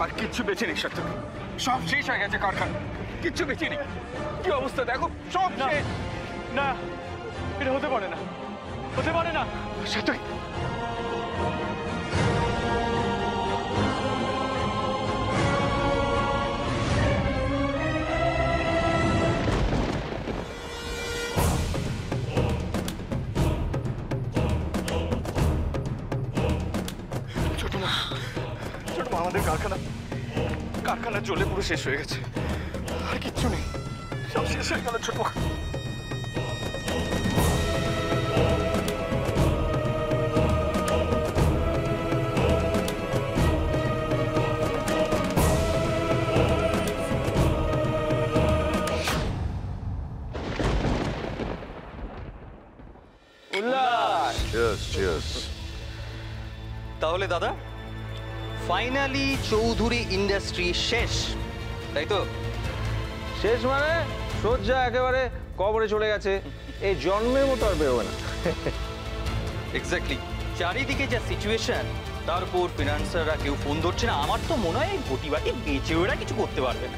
আর কিচ্ছু বেঁচে নেই সার্থক, সব শেষ হয়ে গেছে কারখানা, কিচ্ছু বেঁচে নেই। কি অবস্থা দেখো, সব শেষ। না, এটা হতে পারে না, হতে পারে না সার্থক। ছোট মা, আমাদের কারখানা জ্বলে পুরো শেষ হয়ে গেছে, আর কিচ্ছু নেই, সব শেষ হয়ে গেল ছোট মা। তাহলে দাদা, ফাইনালি চৌধুরী ইন্ডাস্ট্রি শেষ, তাই তো? শেষ মানে সোজা একেবারে কবরে চলে গেছে, এই জন্মের মতো আর বেরোবে না। এক্স্যাক্টলি, চারিদিকে যা সিচুয়েশন, তার উপর ফিনান্সাররা কেউ ফোন ধরছে না। আমার তো মনে হয় ঘটি বাটি বেঁচে ওরা কিছু করতে পারবে না।